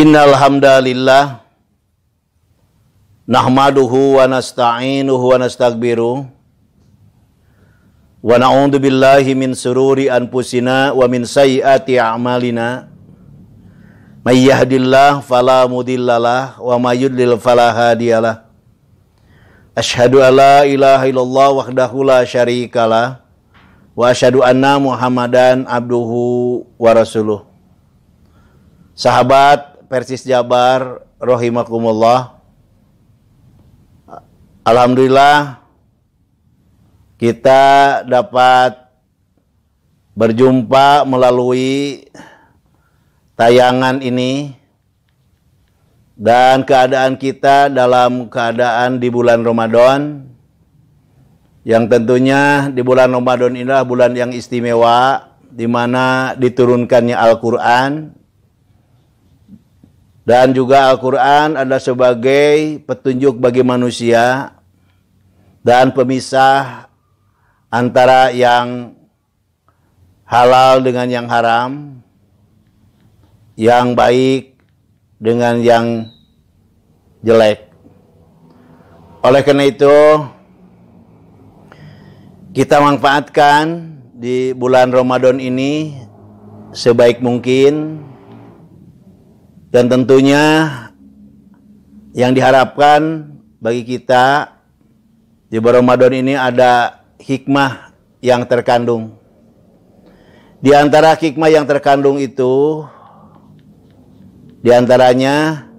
Innal hamdalillah nahmaduhu wa nasta'inuhu wa nastaghfiruh wa na'udzu billahi min sururi anfusina wa min sayyiati a'malina may yahdihillahu fala mudhillalah wa may yudlil fala hadiyalah. Asyhadu an la ilaha illallah wahdahu la syarikalah wa asyhadu anna Muhammadan abduhu wa rasuluh. Sahabat Persis Jabar rahimakumullah. Alhamdulillah kita dapat berjumpa melalui tayangan ini, dan keadaan kita dalam keadaan di bulan Ramadan, yang tentunya di bulan Ramadan inilah bulan yang istimewa di mana diturunkannya Al-Qur'an. Dan juga Al-Quran adalah sebagai petunjuk bagi manusia dan pemisah antara yang halal dengan yang haram, yang baik dengan yang jelek. Oleh karena itu, kita manfaatkan di bulan Ramadan ini sebaik mungkin. Dan tentunya yang diharapkan bagi kita di bulan Ramadan ini ada hikmah yang terkandung. Di antara hikmah yang terkandung itu, di antaranya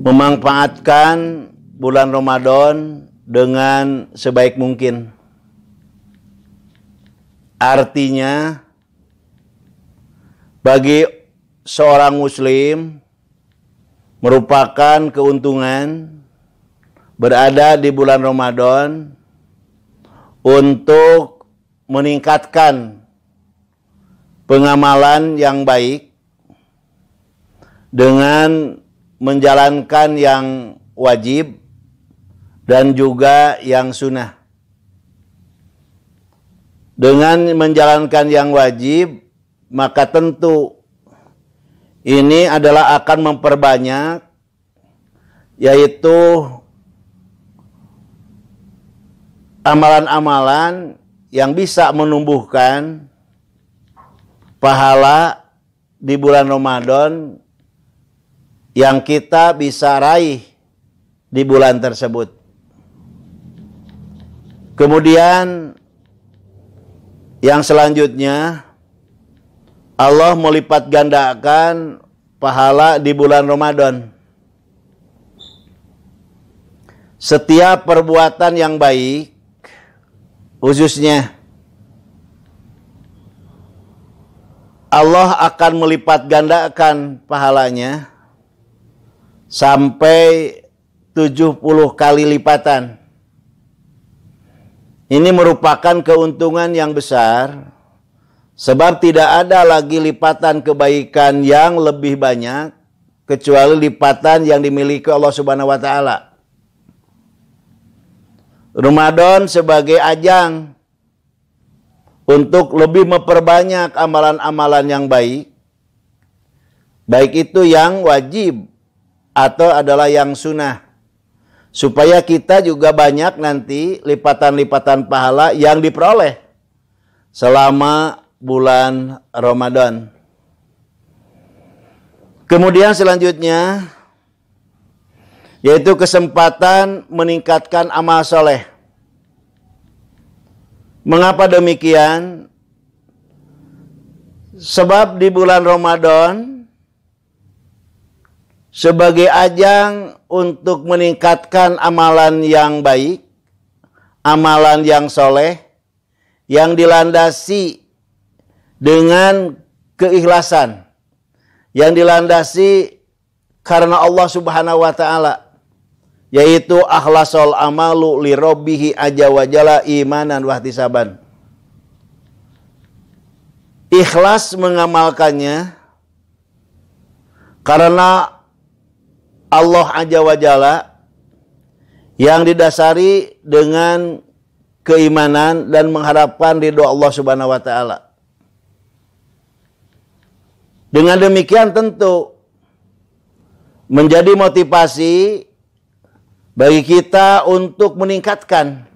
memanfaatkan bulan Ramadan dengan sebaik mungkin. Artinya, bagi seorang muslim merupakan keuntungan berada di bulan Ramadan untuk meningkatkan pengamalan yang baik dengan menjalankan yang wajib dan juga yang sunnah. Dengan menjalankan yang wajib, maka tentu ini adalah akan memperbanyak, yaitu amalan-amalan yang bisa menumbuhkan pahala di bulan Ramadan yang kita bisa raih di bulan tersebut. Kemudian yang selanjutnya, Allah melipat gandakan pahala di bulan Ramadan. Setiap perbuatan yang baik, khususnya Allah akan melipat gandakan pahalanya sampai 70 kali lipatan. Ini merupakan keuntungan yang besar. Sebab tidak ada lagi lipatan kebaikan yang lebih banyak kecuali lipatan yang dimiliki Allah Subhanahu wa taala. Ramadan sebagai ajang untuk lebih memperbanyak amalan-amalan yang baik, baik itu yang wajib atau adalah yang sunnah, supaya kita juga banyak nanti lipatan-lipatan pahala yang diperoleh selama bulan Ramadan. Kemudian selanjutnya, yaitu kesempatan meningkatkan amal soleh. Mengapa demikian? Sebab di bulan Ramadan sebagai ajang untuk meningkatkan amalan yang baik, amalan yang soleh, yang dilandasi dengan keikhlasan, yang dilandasi karena Allah Subhanahu wa taala, yaitu akhlasul amalu li rabbihi azza wa jalla imanan wa ihtisaban. Ikhlas mengamalkannya karena Allah azza wa jalla, yang didasari dengan keimanan dan mengharapkan ridho Allah Subhanahu wa taala. Dengan demikian tentu menjadi motivasi bagi kita untuk meningkatkan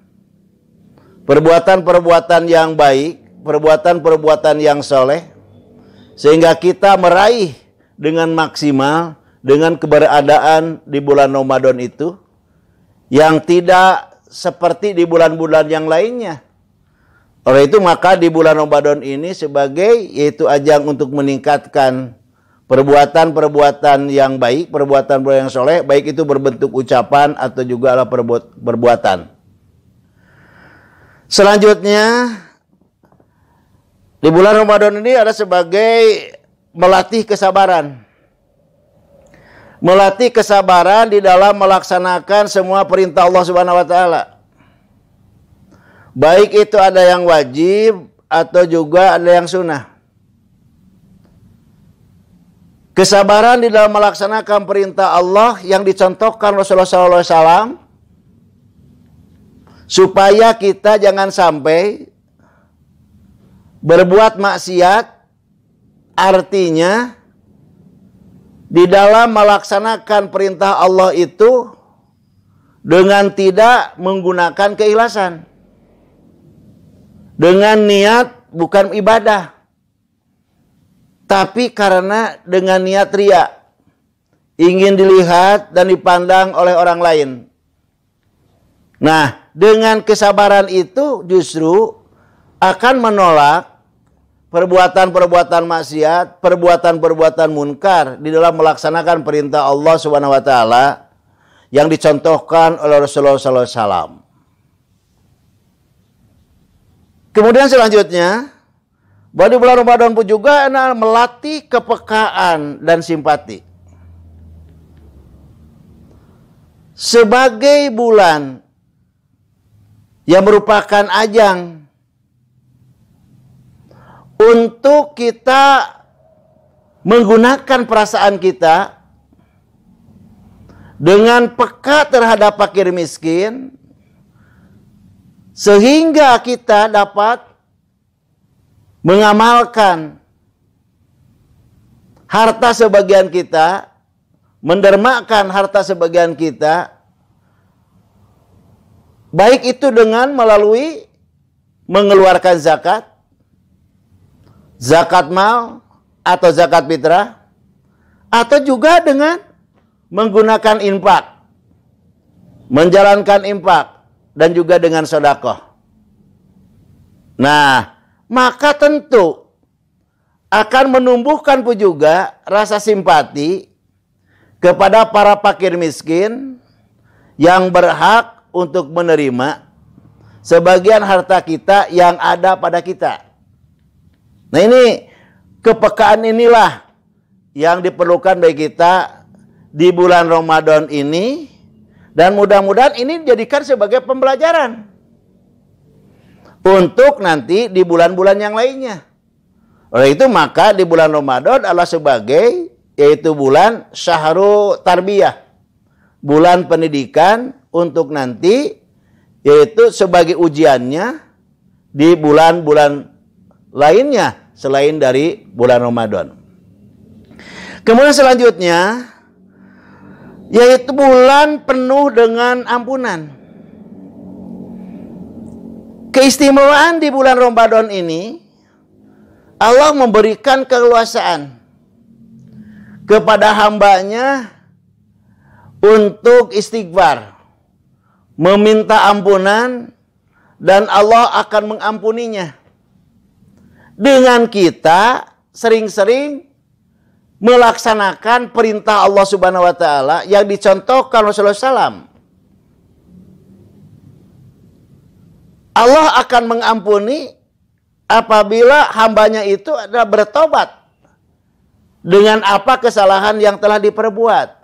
perbuatan-perbuatan yang baik, perbuatan-perbuatan yang soleh, sehingga kita meraih dengan maksimal dengan keberadaan di bulan Ramadan itu yang tidak seperti di bulan-bulan yang lainnya. Oleh itu maka di bulan Ramadan ini sebagai yaitu ajang untuk meningkatkan perbuatan-perbuatan yang baik, perbuatan-perbuatan yang soleh, baik itu berbentuk ucapan atau juga perbuatan. Selanjutnya di bulan Ramadan ini ada sebagai melatih kesabaran. Melatih kesabaran di dalam melaksanakan semua perintah Allah Subhanahu wa taala. Baik itu ada yang wajib atau juga ada yang sunnah. Kesabaran di dalam melaksanakan perintah Allah yang dicontohkan Rasulullah SAW supaya kita jangan sampai berbuat maksiat, artinya di dalam melaksanakan perintah Allah itu dengan tidak menggunakan keikhlasan. Dengan niat bukan ibadah. Tapi karena dengan niat riya. Ingin dilihat dan dipandang oleh orang lain. Nah, dengan kesabaran itu justru akan menolak perbuatan-perbuatan maksiat, perbuatan-perbuatan munkar di dalam melaksanakan perintah Allah Subhanahu wa taala yang dicontohkan oleh Rasulullah sallallahu alaihi wasallam. Kemudian selanjutnya, bahwa di bulan Ramadan pun juga melatih kepekaan dan simpati. Sebagai bulan yang merupakan ajang untuk kita menggunakan perasaan kita dengan peka terhadap fakir miskin, sehingga kita dapat mengamalkan harta sebagian kita, mendermakan harta sebagian kita, baik itu dengan melalui mengeluarkan zakat, zakat mal atau zakat fitrah, atau juga dengan menggunakan infak, menjalankan infak, dan juga dengan sedekah. Nah, maka tentu akan menumbuhkan pun juga rasa simpati kepada para fakir miskin yang berhak untuk menerima sebagian harta kita yang ada pada kita. Nah, ini kepekaan inilah yang diperlukan bagi kita di bulan Ramadan ini. Dan mudah-mudahan ini dijadikan sebagai pembelajaran untuk nanti di bulan-bulan yang lainnya. Oleh itu maka di bulan Ramadan adalah sebagai yaitu bulan Syahrul Tarbiyah, bulan pendidikan untuk nanti yaitu sebagai ujiannya di bulan-bulan lainnya selain dari bulan Ramadan. Kemudian selanjutnya yaitu bulan penuh dengan ampunan. Keistimewaan di bulan Ramadan ini, Allah memberikan keleluasaan kepada hambanya untuk istighfar, meminta ampunan, dan Allah akan mengampuninya. Dengan kita sering-sering melaksanakan perintah Allah Subhanahu wa taala yang dicontohkan Rasulullah SAW. Allah akan mengampuni apabila hambanya itu adalah bertobat dengan apa kesalahan yang telah diperbuat.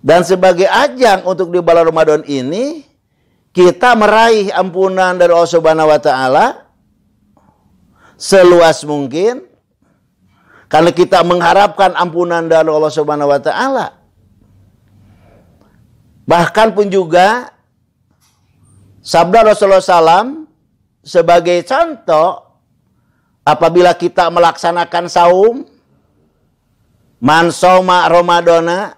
Dan sebagai ajang untuk di bulan Ramadan ini, kita meraih ampunan dari Allah Subhanahu wa taala seluas mungkin. Karena kita mengharapkan ampunan dari Allah Subhanahu wa taala. Bahkan pun juga sabda Rasulullah SAW sebagai contoh apabila kita melaksanakan saum Man soma Ramadana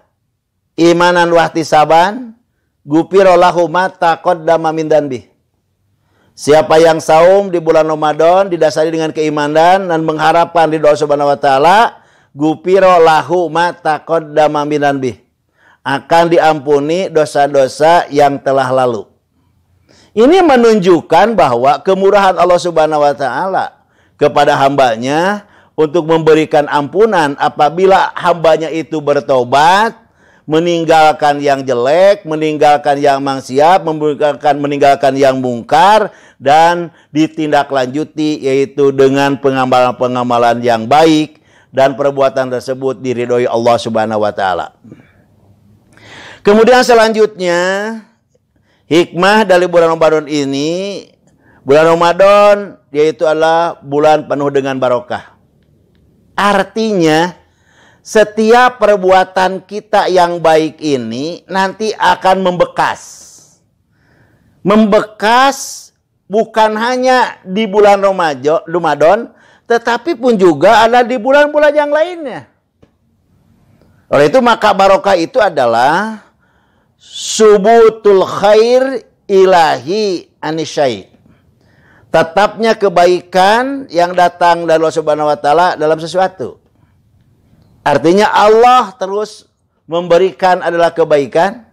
imanan wahtisaban gufira lahu ma taqaddama min dzanbi. Siapa yang saum di bulan Ramadan didasari dengan keimanan dan mengharapkan ridho Allah Subhanahu wa taala, gufira lahu ma taqaddama min dzanbi. Akan diampuni dosa-dosa yang telah lalu. Ini menunjukkan bahwa kemurahan Allah Subhanahu wa taala kepada hambanya untuk memberikan ampunan apabila hambanya itu bertobat, meninggalkan yang jelek, meninggalkan yang maksiat, meninggalkan yang mungkar, dan ditindaklanjuti yaitu dengan pengamalan-pengamalan yang baik, dan perbuatan tersebut diridhoi Allah Subhanahu wa taala. Kemudian selanjutnya, hikmah dari bulan Ramadan ini, bulan Ramadan yaitu adalah bulan penuh dengan barokah. Artinya, setiap perbuatan kita yang baik ini nanti akan membekas. Membekas bukan hanya di bulan Ramadan, tetapi pun juga ada di bulan-bulan yang lainnya. Oleh itu maka barokah itu adalah subutul khair ilahi anisyai. Tetapnya kebaikan yang datang dari Allah Subhanahu wa taala dalam sesuatu. Artinya Allah terus memberikan adalah kebaikan.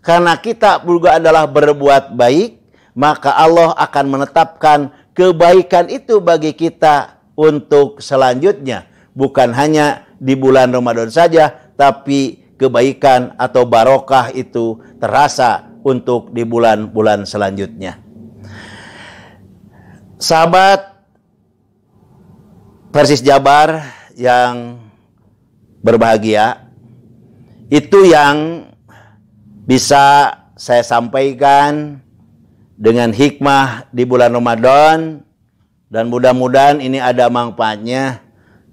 Karena kita juga adalah berbuat baik, maka Allah akan menetapkan kebaikan itu bagi kita untuk selanjutnya. Bukan hanya di bulan Ramadan saja, tapi kebaikan atau barokah itu terasa untuk di bulan-bulan selanjutnya. Sahabat Persis Jabar yang berbahagia, itu yang bisa saya sampaikan dengan hikmah di bulan Ramadan, dan mudah-mudahan ini ada manfaatnya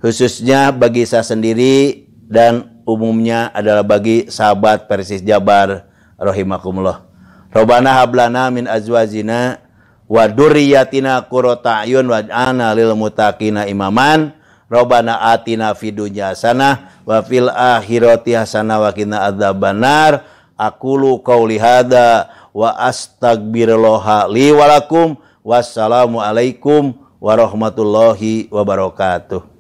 khususnya bagi saya sendiri dan umumnya adalah bagi sahabat Persis Jabar rahimakumullah. Rabbana hablana min azwajina wa dzurriyyatina qurrata a'yun waj'alna lil muttaqina imaman. Rabbana atina fid dunya hasanah wa fil akhirati hasanah wa qina adzabannar. Aqulu qauli hadza wa astaghfirullah li wa lakum. Wassalamu alaikum warahmatullahi wabarakatuh.